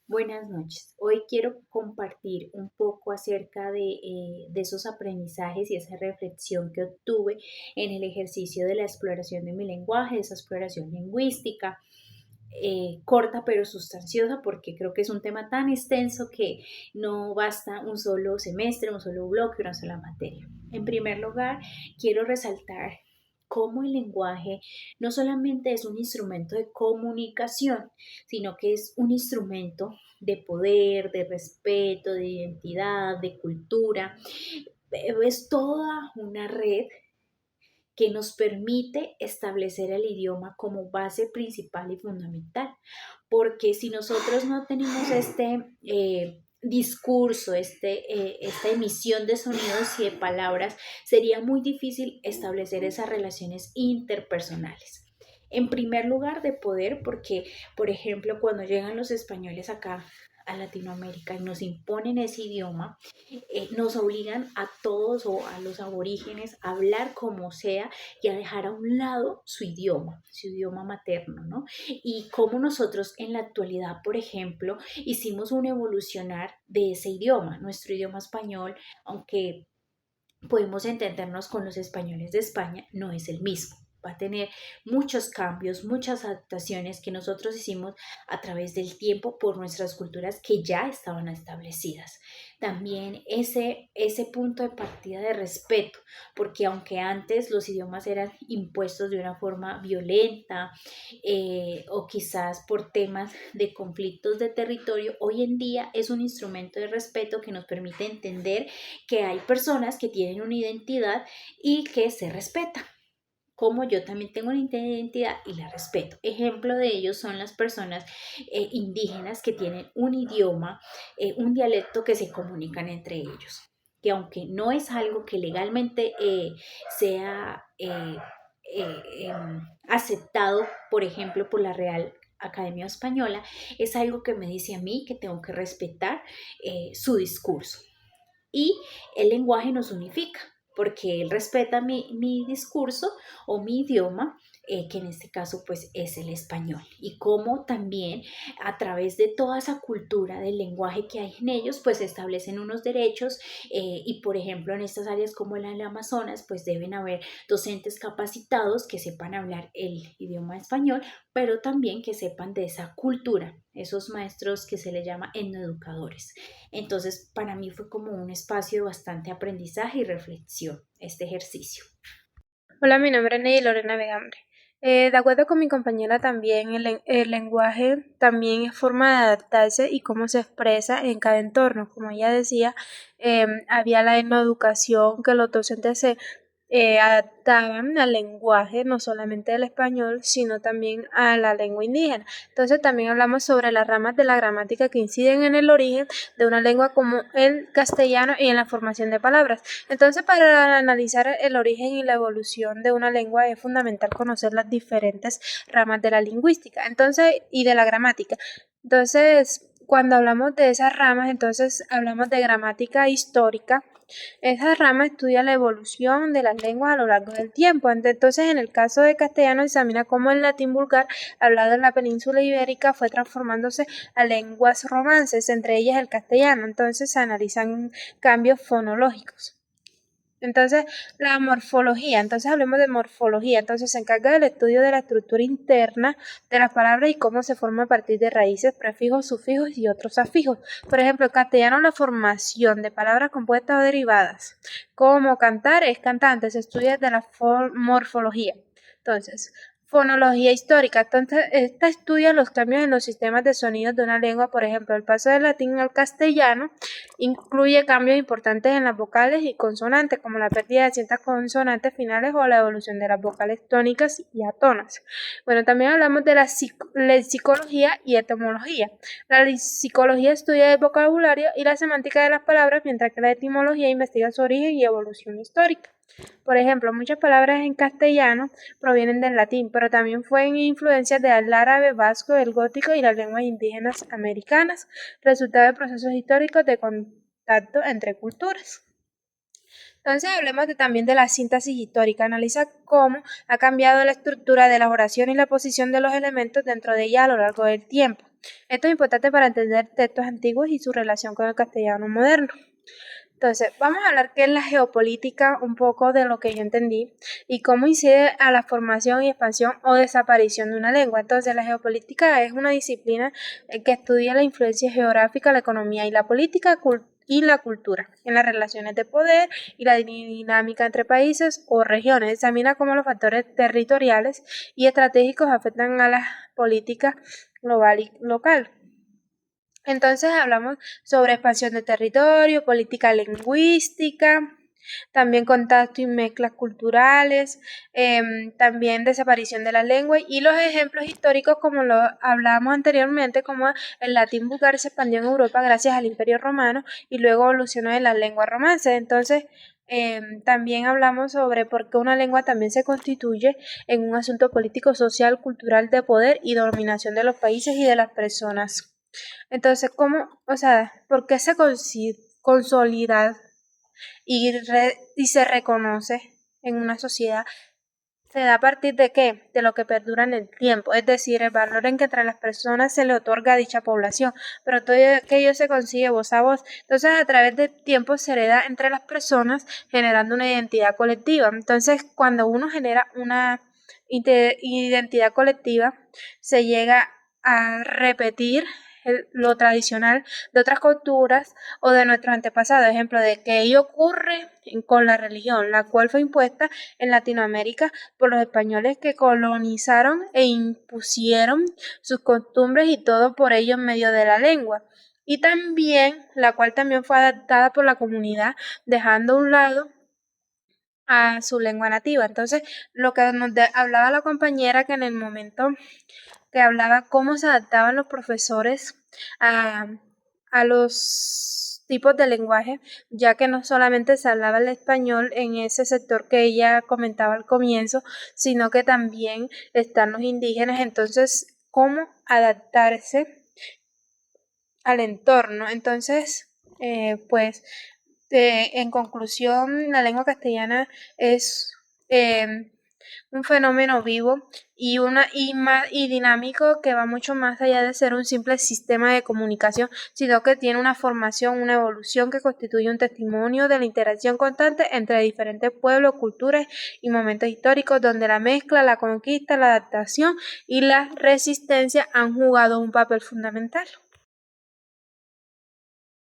Buenas noches. Hoy quiero compartir un poco acerca de esos aprendizajes y esa reflexión que obtuve en el ejercicio de la exploración de mi lenguaje, esa exploración lingüística, corta pero sustanciosa, porque creo que es un tema tan extenso que no basta un solo semestre, un solo bloque, una sola materia. En primer lugar, quiero resaltar cómo el lenguaje no solamente es un instrumento de comunicación, sino que es un instrumento de poder, de respeto, de identidad, de cultura. Es toda una red que nos permite establecer el idioma como base principal y fundamental. Porque si nosotros no tenemos discurso, esta emisión de sonidos y de palabras, sería muy difícil establecer esas relaciones interpersonales. En primer lugar, de poder, porque, por ejemplo, cuando llegan los españoles acá a Latinoamérica y nos imponen ese idioma, nos obligan a todos o a los aborígenes a hablar como sea y a dejar a un lado su idioma materno, ¿no? Y cómo nosotros en la actualidad, por ejemplo, hicimos un evolucionar de ese idioma, nuestro idioma español, aunque podemos entendernos con los españoles de España, no es el mismo. Va a tener muchos cambios, muchas adaptaciones que nosotros hicimos a través del tiempo por nuestras culturas que ya estaban establecidas. También ese punto de partida de respeto, porque aunque antes los idiomas eran impuestos de una forma violenta o quizás por temas de conflictos de territorio, hoy en día es un instrumento de respeto que nos permite entender que hay personas que tienen una identidad y que se respeta, como yo también tengo una identidad y la respeto. Ejemplo de ellos son las personas indígenas que tienen un idioma, un dialecto que se comunican entre ellos, que aunque no es algo que legalmente sea aceptado, por ejemplo, por la Real Academia Española, es algo que me dice a mí que tengo que respetar su discurso. Y el lenguaje nos unifica, porque él respeta mi discurso o mi idioma, que en este caso pues es el español. Y cómo también a través de toda esa cultura del lenguaje que hay en ellos, pues establecen unos derechos y por ejemplo en estas áreas como el Amazonas, pues deben haber docentes capacitados que sepan hablar el idioma español, pero también que sepan de esa cultura, esos maestros que se les llama etnoeducadores. Entonces, para mí fue como un espacio de bastante aprendizaje y reflexión este ejercicio. Hola, mi nombre es Ney Lorena Vegambre. De acuerdo con mi compañera también, el lenguaje también es forma de adaptarse y cómo se expresa en cada entorno. Como ella decía, había la etnoeducación que los docentes se adaptaban al lenguaje, no solamente del español, sino también a la lengua indígena. Entonces también hablamos sobre las ramas de la gramática que inciden en el origen de una lengua como el castellano y en la formación de palabras. Entonces, para analizar el origen y la evolución de una lengua es fundamental conocer las diferentes ramas de la lingüística, entonces, y de la gramática. Entonces, cuando hablamos de esas ramas, entonces hablamos de gramática histórica. Esa rama estudia la evolución de las lenguas a lo largo del tiempo. Entonces, en el caso de castellano, examina cómo el latín vulgar, hablado en la península ibérica, fue transformándose a lenguas romances, entre ellas el castellano. Entonces, se analizan cambios fonológicos. Entonces, la morfología, entonces hablemos de morfología, entonces se encarga del estudio de la estructura interna de las palabras y cómo se forma a partir de raíces, prefijos, sufijos y otros afijos. Por ejemplo, en castellano la formación de palabras compuestas o derivadas, como cantar es cantante, se estudia de la morfología. Entonces, fonología histórica. Entonces, esta estudia los cambios en los sistemas de sonidos de una lengua, por ejemplo, el paso del latín al castellano incluye cambios importantes en las vocales y consonantes, como la pérdida de ciertas consonantes finales o la evolución de las vocales tónicas y atónas. Bueno, también hablamos de la lexicología y etimología. La lexicología estudia el vocabulario y la semántica de las palabras, mientras que la etimología investiga su origen y evolución histórica. Por ejemplo, muchas palabras en castellano provienen del latín, pero también fueron influencias del árabe, vasco, el gótico y las lenguas indígenas americanas, resultado de procesos históricos de contacto entre culturas. Entonces hablemos también de la síntesis histórica. Analiza cómo ha cambiado la estructura de las oraciones y la posición de los elementos dentro de ella a lo largo del tiempo. Esto es importante para entender textos antiguos y su relación con el castellano moderno. Entonces, vamos a hablar qué es la geopolítica, un poco de lo que yo entendí, y cómo incide a la formación y expansión o desaparición de una lengua. Entonces, la geopolítica es una disciplina que estudia la influencia geográfica, la economía y la política y la cultura en las relaciones de poder y la dinámica entre países o regiones. Examina cómo los factores territoriales y estratégicos afectan a la política global y local. Entonces hablamos sobre expansión de territorio, política lingüística, también contacto y mezclas culturales, también desaparición de la lengua y los ejemplos históricos como lo hablábamos anteriormente, como el latín vulgar se expandió en Europa gracias al Imperio Romano y luego evolucionó en las lenguas romances. Entonces, también hablamos sobre por qué una lengua también se constituye en un asunto político, social, cultural de poder y dominación de los países y de las personas. Entonces, ¿cómo, o sea, por qué se consolida y se reconoce en una sociedad? Se da a partir de qué? De lo que perdura en el tiempo, es decir, el valor en que entre las personas se le otorga a dicha población, pero todo aquello se consigue voz a voz. Entonces, a través del tiempo se hereda entre las personas generando una identidad colectiva. Entonces, cuando uno genera una identidad colectiva, se llega a repetir lo tradicional de otras culturas o de nuestros antepasados. Ejemplo de que ello ocurre con la religión, la cual fue impuesta en Latinoamérica por los españoles que colonizaron e impusieron sus costumbres y todo por ello en medio de la lengua. Y también, la cual también fue adaptada por la comunidad, dejando a un lado a su lengua nativa. Entonces, lo que nos hablaba la compañera que en el momento que hablaba cómo se adaptaban los profesores a, a los tipos de lenguaje, ya que no solamente se hablaba el español en ese sector que ella comentaba al comienzo, sino que también están los indígenas. Entonces, cómo adaptarse al entorno. Entonces, pues, en conclusión, la lengua castellana es un fenómeno vivo y dinámico que va mucho más allá de ser un simple sistema de comunicación, sino que tiene una formación, una evolución que constituye un testimonio de la interacción constante entre diferentes pueblos, culturas y momentos históricos donde la mezcla, la conquista, la adaptación y la resistencia han jugado un papel fundamental.